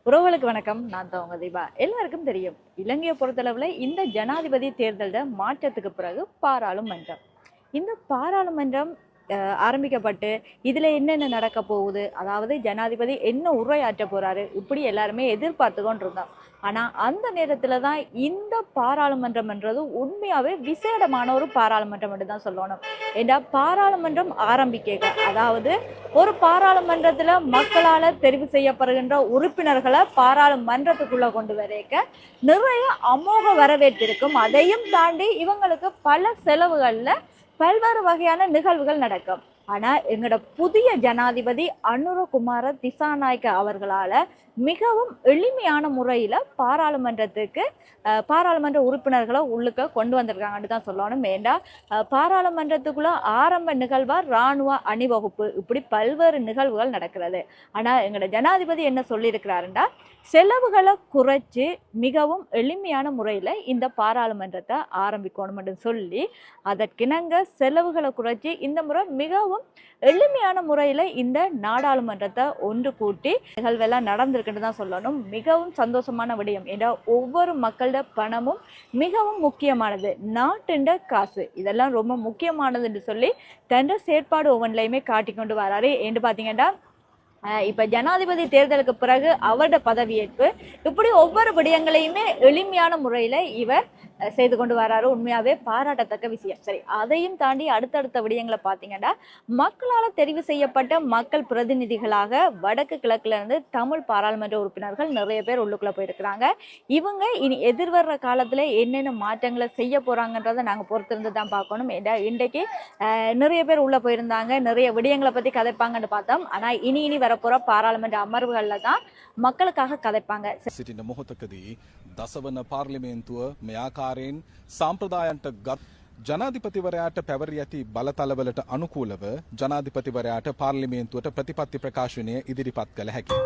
உறவுகளுக்கு வணக்கம். நான் தான் உங்க தீபா. எல்லாருக்கும் தெரியும், இலங்கையை பொறுத்தளவுல இந்த ஜனாதிபதி தேர்தலில் மாற்றத்துக்கு பிறகு பாராளுமன்றம். இந்த பாராளுமன்றம் ஆரம்பிக்கப்பட்டு இதுல என்னென்ன நடக்க போகுது, அதாவது ஜனாதிபதி என்ன உரையாற்ற போறாரு, இப்படி எல்லாருமே எதிர்பார்த்து கொண்டிருந்தோம். ஆனா அந்த நேரத்துல தான் இந்த பாராளுமன்றம்ன்றது உண்மையாவே விசேடமான ஒரு பாராளுமன்றம் என்று தான் சொல்லணும். ஏன்னா பாராளுமன்றம் ஆரம்பிக்க, அதாவது ஒரு பாராளுமன்றத்துல மக்களால தெரிவு செய்யப்படுகின்ற உறுப்பினர்களை பாராளுமன்றத்துக்குள்ள கொண்டு வரைக்க நிறைய அமோக வரவேற்பு இருக்கும். அதையும் தாண்டி இவங்களுக்கு பல செலவுகள்ல பல்வேறு வகையான நிகழ்வுகள் நடக்கும். ஆனா எங்களோட புதிய ஜனாதிபதி அனுரகுமார திசாநாயக்க அவர்களால மிகவும் எளிமையான முறையில பாராளுமன்ற உறுப்பினர்களை உள்ளுக்க கொண்டு வந்திருக்காங்கன்னு தான் சொல்லணும். ஏண்டா பாராளுமன்றத்துக்குள்ள ஆரம்ப நிகழ்வா இராணுவ அணிவகுப்பு, இப்படி பல்வேறு நிகழ்வுகள் நடக்கிறது. ஆனா எங்களோட ஜனாதிபதி என்ன சொல்லியிருக்கிறாருண்டா, செலவுகளை குறைச்சு மிகவும் எளிமையான முறையில இந்த பாராளுமன்றத்தை ஆரம்பிக்கணும்னு சொல்லி, அதற்கிணங்க செலவுகளை குறைச்சி இந்த முறை மிகவும் எளிமையான முறையில இந்த நாடாளுமன்றத்தை ஒன்று கூட்டி நிகழ்வெல்லாம் நடந்திருக்குன்னு தான் சொல்லணும். மிகவும் சந்தோஷமான விடயம். ஏன்னா ஒவ்வொரு மக்களோட பணமும் மிகவும் முக்கியமானது, நாட்டுண்ட காசு இதெல்லாம் ரொம்ப முக்கியமானதுன்னு சொல்லி தன் செயற்பாடு ஒவ்வொன்றிலையுமே காட்டி கொண்டு வராரு. என்று பார்த்தீங்கன்னா இப்ப ஜனாதிபதி தேர்தலுக்கு பிறகு அவருடைய பதவியேற்பு, இப்படி ஒவ்வொரு விடயங்களையுமே எளிமையான முறையில இவர் செய்து கொண்டு வராரு. உண்மையாவே பாராட்டத்தக்க விஷயம். சரி, அதையும் தாண்டி அடுத்தடுத்த விடயங்களை பார்த்தீங்கன்னா, மக்களால் தெரிவு செய்யப்பட்ட மக்கள் பிரதிநிதிகளாக வடக்கு கிழக்குல இருந்து தமிழ் பாராளுமன்ற உறுப்பினர்கள் நிறைய பேர் உள்ளுக்குள்ள போயிருக்கிறாங்க. இவங்க இனி எதிர்வர்ற காலத்துல என்னென்ன மாற்றங்களை செய்ய போறாங்கன்றதை நாங்க பொறுத்திருந்து தான் பார்க்கணும். ஏன்னா இன்றைக்கு நிறைய பேர் உள்ள போயிருந்தாங்க, நிறைய விடயங்களை பத்தி கதைப்பாங்கன்னு பார்த்தோம். ஆனா இனி வரப்போற பாராளுமன்ற அமர்வுகள்ல தான் மக்களுக்காக கதைப்பாங்க. සිටින මොහොතකදී දසවන පාර්ලිමේන්තුව මේ ආකාරයෙන් සම්ප්‍රදායන්ට ගත් ජනාධිපතිවරයාට පැවරී ඇති බලතලවලට අනුකූලව ජනාධිපතිවරයාට පාර්ලිමේන්තුවට ප්‍රතිපත්ති ප්‍රකාශනය ඉදිරිපත් කළ හැකියි.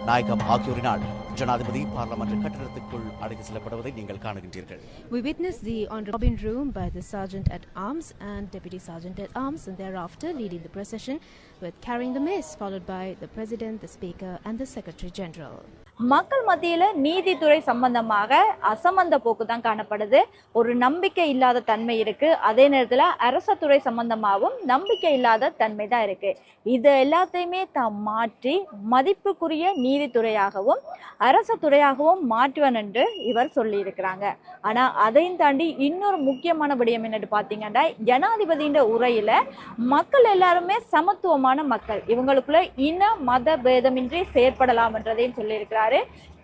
நாயகம் ஆகியோரினால் ஜனாதிபதி பார்லமெண்ட் கட்டடத்துக்குள் அழைத்து செல்லப்படுவதை நீங்கள் காணுகின்றீர்கள். We witnessed the honorable room by the Sergeant at Arms and Deputy Sergeant at Arms, and thereafter leading the procession with carrying the mace, followed by the President, the Speaker and the Secretary General. மக்கள் மத்தியில நீதித்துறை சம்பந்தமாக அசமந்த போக்கு தான் காணப்படுது. ஒரு நம்பிக்கை இல்லாத தன்மை இருக்கு. அதே நேரத்துல அரச துறை சம்பந்தமாகவும் நம்பிக்கை இல்லாத தன்மை தான் இருக்கு. இது எல்லாத்தையுமே தான் மாற்றி மதிப்புக்குரிய நீதித்துறையாகவும் அரச துறையாகவும் மாற்றுவன் என்று இவர் சொல்லி இருக்கிறாங்க. ஆனா அதையும் தாண்டி இன்னொரு முக்கியமான விடயம் என்னன்னு பாத்தீங்கன்னா, ஜனாதிபதியின் உரையில மக்கள் எல்லாருமே சமத்துவமான மக்கள், இவங்களுக்குள்ள இன மத பேதமின்றி செயற்படலாம் என்றதையும் சொல்லி இருக்கிறார்.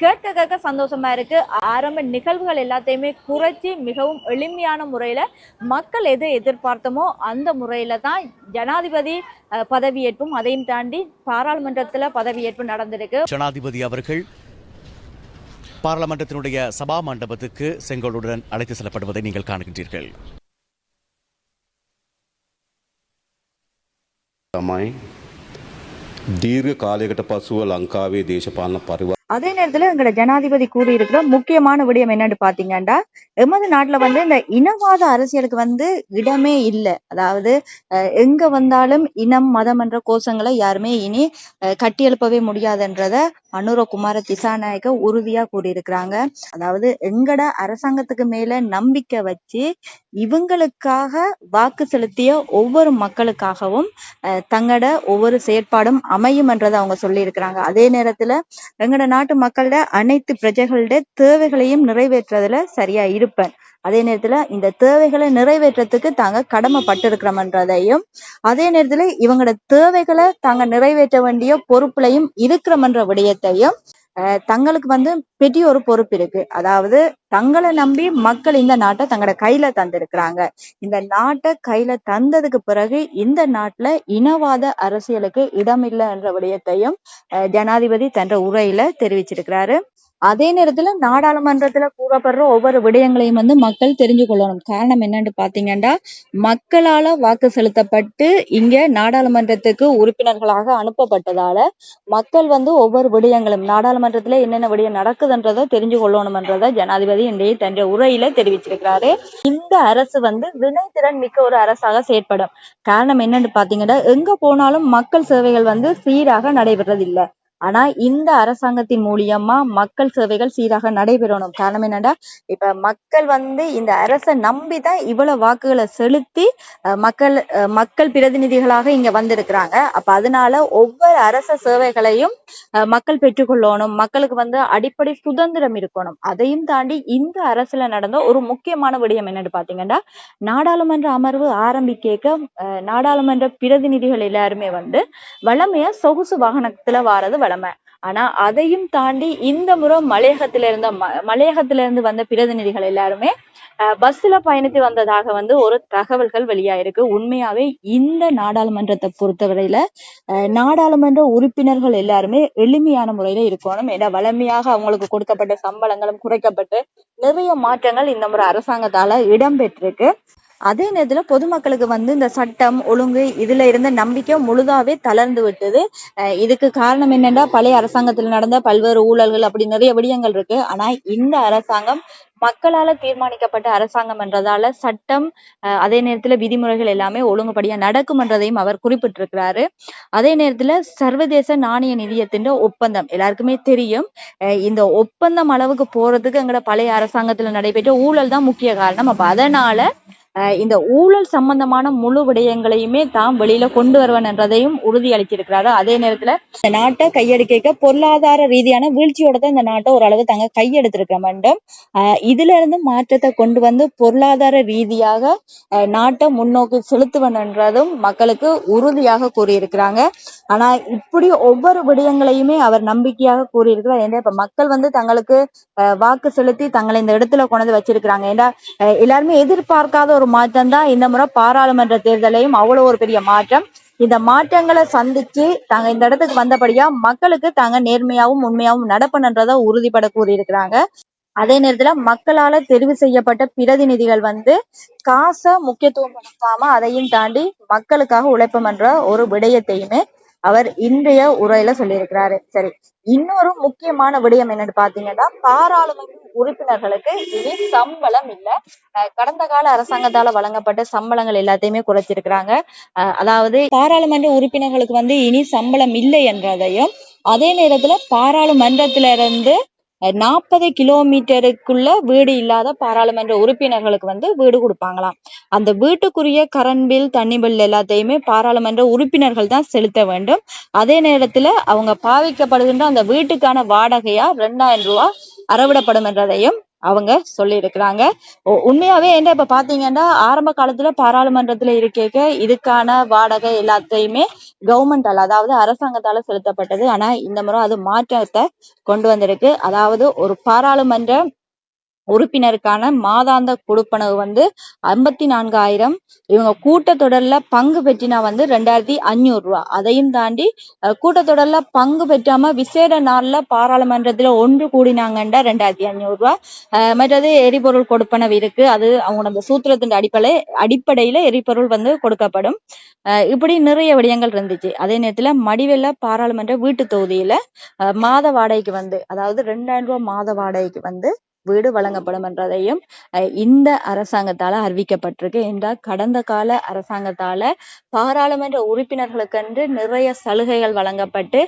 கேட்க சந்தோஷமா இருக்கு. ஆரம்ப நிகழ்வுகள் எல்லாத்தையுமே குறைச்சி மிகவும் எளிமையான முறையில மக்கள் எதை எதிர்பார்த்தமோ அந்த முறையில தான் ஜனாதிபதி பதவியேற்பும் அதையும் தாண்டி பாராளுமன்றத்துல பதவியேற்பு நடந்திருக்கு. ஜனாதிபதி அவர்கள் பாராளுமன்றத்தினுடைய சபா மண்டபத்துக்கு செங்கோலுடன் அழைத்து செல்லப்படுவதை நீங்கள் காணுகின்றீர்கள். දීර්ඝ කාලයකට පසුව ලංකාවේ දේශපාලන පරිවර්තන. அதே நேரத்துல எங்களோட ஜனாதிபதி கூறியிருக்கிற முக்கியமான விடயம் என்னன்னு பாத்தீங்கன்னா, எமது நாட்டுல இந்த இனவாத அரசியலுக்கு இடமே இல்லை. அதாவது எங்க வந்தாலும் இனம் மதம் என்ற கோஷங்களை யாருமே இனி கட்டியெழுப்பவே முடியாதுன்றத அனுரகுமார திசாநாயக்க உறுதியா கூறியிருக்கிறாங்க. அதாவது எங்கட அரசாங்கத்துக்கு மேல நம்பிக்கை வச்சு இவங்களுக்காக வாக்கு செலுத்திய ஒவ்வொரு மக்களுக்காகவும் தங்களோட ஒவ்வொரு செயற்பாடும் அமையும் என்றதை அவங்க சொல்லி இருக்கிறாங்க. அதே நேரத்துல எங்கட நாட்டு மக்களோட அனைத்து பிரஜைகளுடைய தேவைகளையும் நிறைவேற்றுறதுல சரியா இருப்பேன். அதே நேரத்துல இந்த தேவைகளை நிறைவேற்றத்துக்கு தாங்க கடமைப்பட்டிருக்கிறோம்ன்றதையும், அதே நேரத்துல இவங்களோட தேவைகளை தாங்க நிறைவேற்ற வேண்டிய பொறுப்புலையும் இருக்கிறோம்ன்ற விடயத்தையும் தங்களுக்கு வந்து பெரிய ஒரு பொறுப்பு இருக்கு. அதாவது தங்களை நம்பி மக்கள் இந்த நாட்டை தங்களோட கையில தந்திருக்கிறாங்க. இந்த நாட்டை கையில தந்ததுக்கு பிறகு இந்த நாட்டுல இனவாத அரசியலுக்கு இடமில்லை என்ற விடயத்தையும் ஜனாதிபதி தன்ற உரையில தெரிவிச்சிருக்கிறாரு. அதே நேரத்துல நாடாளுமன்றத்துல கூறப்படுற ஒவ்வொரு விடயங்களையும் வந்து மக்கள் தெரிஞ்சு கொள்ளணும். காரணம் என்னன்னு பாத்தீங்கன்னா, மக்களால வாக்கு செலுத்தப்பட்டு இங்க நாடாளுமன்றத்துக்கு உறுப்பினர்களாக அனுப்பப்பட்டதால மக்கள் வந்து ஒவ்வொரு விடயங்களும் நாடாளுமன்றத்துல என்னென்ன விடயம் நடக்குதுன்றதை தெரிஞ்சு கொள்ளணும்ன்றத ஜனாதிபதி இன்றைய தன்னுடைய உரையில தெரிவிச்சிருக்கிறாரு. இந்த அரசு வந்து வினைத்திறன் மிக்க ஒரு அரசாக செயற்படும். காரணம் என்னன்னு பாத்தீங்கன்னா, எங்க போனாலும் மக்கள் சேவைகள் வந்து சீராக நடைபெறதில்லை. ஆனா இந்த அரசாங்கத்தின் மூலியமா மக்கள் சேவைகள் சீராக நடைபெறணும். காரணம் என்னன்னா, இப்ப மக்கள் வந்து இந்த அரசை நம்பிதான் இவ்வளவு வாக்குகளை செலுத்தி மக்கள் பிரதிநிதிகளாக இங்க வந்திருக்கிறாங்க. அப்ப அதனால ஒவ்வொரு அரச சேவைகளையும் மக்கள் பெற்றுக்கொள்ளணும். மக்களுக்கு வந்து அடிப்படை சுதந்திரம் இருக்கணும். அதையும் தாண்டி இந்த அரசுல நடந்த ஒரு முக்கியமான விடயம் என்னன்னு பாத்தீங்கன்னா, நாடாளுமன்ற அமர்வு ஆரம்பிக்க நாடாளுமன்ற பிரதிநிதிகள் எல்லாருமே வந்து வளமையா சொகுசு வாகனத்துல வாரது வளமை. ஆனா அதையும் தாண்டி இந்த முறை மலையகத்தில இருந்து வந்த பிரதிநிதிகள் எல்லாருமே பஸ்ல பயணித்து வந்ததாக வந்து ஒரு தகவல்கள் வெளியாயிருக்கு. உண்மையாவே இந்த நாடாளுமன்றத்தை பொறுத்தவரையில நாடாளுமன்ற உறுப்பினர்கள் எல்லாருமே எளிமையான முறையில இருக்கணும். ஏன்னா வளமையாக அவங்களுக்கு கொடுக்கப்பட்ட சம்பளங்களும் குறைக்கப்பட்டு நிறைய மாற்றங்கள் இந்த முறை அரசாங்கத்தால இடம்பெற்றிருக்கு. அதே நேரத்துல பொதுமக்களுக்கு வந்து இந்த சட்டம் ஒழுங்கு இதுல இருந்த நம்பிக்கை முழுதாவே தளர்ந்து விட்டது. இதுக்கு காரணம் என்னன்னா, பழைய அரசாங்கத்துல நடந்த பல்வேறு ஊழல்கள் அப்படி நிறைய விடயங்கள் இருக்கு. ஆனா இந்த அரசாங்கம் மக்களால தீர்மானிக்கப்பட்ட அரசாங்கம் என்றதால சட்டம் அதே நேரத்துல விதிமுறைகள் எல்லாமே ஒழுங்குபடியா நடக்கும் என்றதையும் அவர் குறிப்பிட்டிருக்கிறாரு. அதே நேரத்துல சர்வதேச நாணய நிதியத்தின் ஒப்பந்தம் எல்லாருக்குமே தெரியும். இந்த ஒப்பந்தம் அளவுக்கு போறதுக்கு எங்கட பழைய அரசாங்கத்துல நடைபெற்ற ஊழல் தான் முக்கிய காரணம். அப்ப அதனால இந்த ஊழல் சம்பந்தமான முழு விடயங்களையுமே தான் வெளியில கொண்டு வருவன் என்றதையும் உறுதி அளிச்சிருக்கிறாரு. அதே நேரத்துல இந்த நாட்டை கையெடுக்க பொருளாதார ரீதியான வீழ்ச்சியோட தான் இந்த நாட்டை ஓரளவு தாங்க கையெடுத்திருக்க வேண்டும். இதுல இருந்து மாற்றத்தை கொண்டு வந்து பொருளாதார ரீதியாக நாட்டை முன்னோக்கி செலுத்துவன் என்றதும் மக்களுக்கு உறுதியாக கூறியிருக்கிறாங்க. ஆனா இப்படி ஒவ்வொரு விடயங்களையுமே அவர் நம்பிக்கையாக கூறியிருக்கிறார். ஏன்னா இப்ப மக்கள் வந்து தங்களுக்கு வாக்கு செலுத்தி தங்களை இந்த இடத்துல கொண்டு வச்சிருக்கிறாங்க. ஏன்னா எல்லாருமே எதிர்பார்க்காத ஒரு மாற்றம் தான் இந்த முறை பாராளுமன்ற தேர்தலையும் அவ்வளவு ஒரு பெரிய மாற்றம். இந்த மாற்றங்களை சந்திச்சு தாங்க இந்த இடத்துக்கு வந்தபடியா மக்களுக்கு தாங்க நேர்மையாவும் உண்மையாவும் நடப்பனன்றதை உறுதிப்பட கூறியிருக்கிறாங்க. அதே நேரத்துல மக்களால தெரிவு செய்யப்பட்ட பிரதிநிதிகள் வந்து காசை முக்கியத்துவம் கொடுக்காம அதையும் தாண்டி மக்களுக்காக உழைப்பம் என்ற ஒரு விடயத்தையுமே அவர் இன்றைய உரையில சொல்லியிருக்கிறாரு. சரி, இன்னொரு முக்கியமான விடயம் என்னன்னு பாத்தீங்கன்னா, பாராளுமன்ற உறுப்பினர்களுக்கு இனி சம்பளம் இல்ல. கடந்த கால அரசாங்கத்தால வழங்கப்பட்ட சம்பளங்கள் எல்லாத்தையுமே குறைச்சிருக்கிறாங்க. அதாவது பாராளுமன்ற உறுப்பினர்களுக்கு வந்து இனி சம்பளம் இல்லை என்றதையும், அதே நேரத்துல பாராளுமன்றத்திலிருந்து 40 கிலோமீட்டருக்குள்ள வீடு இல்லாத பாராளுமன்ற உறுப்பினர்களுக்கு வந்து வீடு கொடுப்பாங்களாம். அந்த வீட்டுக்குரிய கரண்ட் பில் தண்ணி பில் எல்லாத்தையுமே பாராளுமன்ற உறுப்பினர்கள் தான் செலுத்த வேண்டும். அதே நேரத்துல அவங்க பாவிக்கப்படுகின்ற அந்த வீட்டுக்கான வாடகையா 2000 ரூபாய் அறவிடப்படும் என்றதையும் அவங்க சொல்லி இருக்கிறாங்க. உண்மையாவே என்ன இப்ப பாத்தீங்கன்னா, ஆரம்ப காலத்துல பாராளுமன்றத்துல இருக்க இதுக்கான வாடகை எல்லாத்தையுமே கவர்மெண்டால அதாவது அரசாங்கத்தால செலுத்தப்பட்டது. ஆனா இந்த முறை அது மாற்றத்தை கொண்டு வந்திருக்கு. அதாவது ஒரு பாராளுமன்ற உறுப்பினருக்கான மாதாந்த கொடுப்பனவு வந்து 54,000. இவங்க கூட்டத்தொடர்ல பங்கு பெற்றினா வந்து 2,500 ரூபாய். அதையும் தாண்டி கூட்டத்தொடர்ல பங்கு பெற்றாம விசேட நாள்ல பாராளுமன்றத்துல ஒன்று கூடினாங்கண்டா 2,500 ரூபாய். மற்றது எரிபொருள் கொடுப்பனவு இருக்கு. அது அவங்களோட அந்த சூத்திரத்தின் அடிப்படையில எரிபொருள் வந்து கொடுக்கப்படும். இப்படி நிறைய விடயங்கள் இருந்துச்சு. அதே நேரத்துல மடிவெல்ல பாராளுமன்ற வீட்டு தொகுதியில மாத வாடகைக்கு வந்து அதாவது 2,000 ரூபாய் மாத வாடகைக்கு வந்து வீடு வழங்கப்படும் என்றதையும் இந்த அரசாங்கத்தால அறிவிக்கப்பட்டிருக்கு. என்றால் கடந்த கால அரசாங்கத்தால பாராளுமன்ற உறுப்பினர்களுக்கென்று நிறைய சலுகைகள் வழங்கப்பட்டு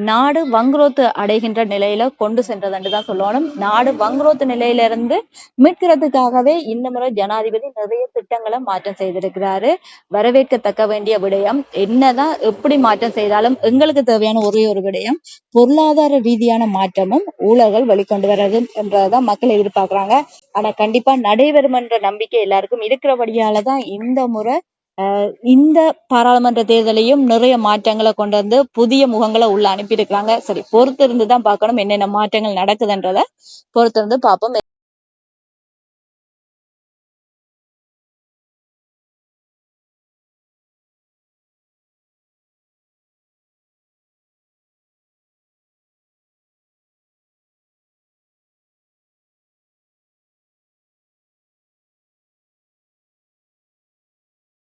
நாடு வங்குரோத்து அடைகின்ற நிலையில கொண்டு சென்றதுன்னு தான் சொல்லணும். நாடு வங்குரோத்து நிலையில இருந்து மீட்கிறதுக்காகவே இந்த முறை ஜனாதிபதி நிறைய திட்டங்களை மாற்றம் செய்திருக்கிறாரு. வரவேற்கத்தக்க வேண்டிய விடயம். என்னதான் எப்படி மாற்றம் செய்தாலும் எங்களுக்கு தேவையான ஒரே ஒரு விடயம் பொருளாதார ரீதியான மாற்றமும் ஊழல்கள் வெளிக்கொண்டு வர்றது என்றதான் மக்கள் எதிர்பார்க்கிறாங்க. ஆனா கண்டிப்பா நடைபெறும் என்ற நம்பிக்கை எல்லாருக்கும் இருக்கிறபடியாலதான் இந்த முறை இந்த பாராளுமன்ற தேர்தலையும் நிறைய மாற்றங்களை கொண்டு வந்து புதிய முகங்களை உள்ள அனுப்பியிருக்கிறாங்க. சரி, பொறுத்திருந்து தான் பார்க்கணும் என்னென்ன மாற்றங்கள் நடக்குதுன்றத பொறுத்திருந்து பார்ப்போம்.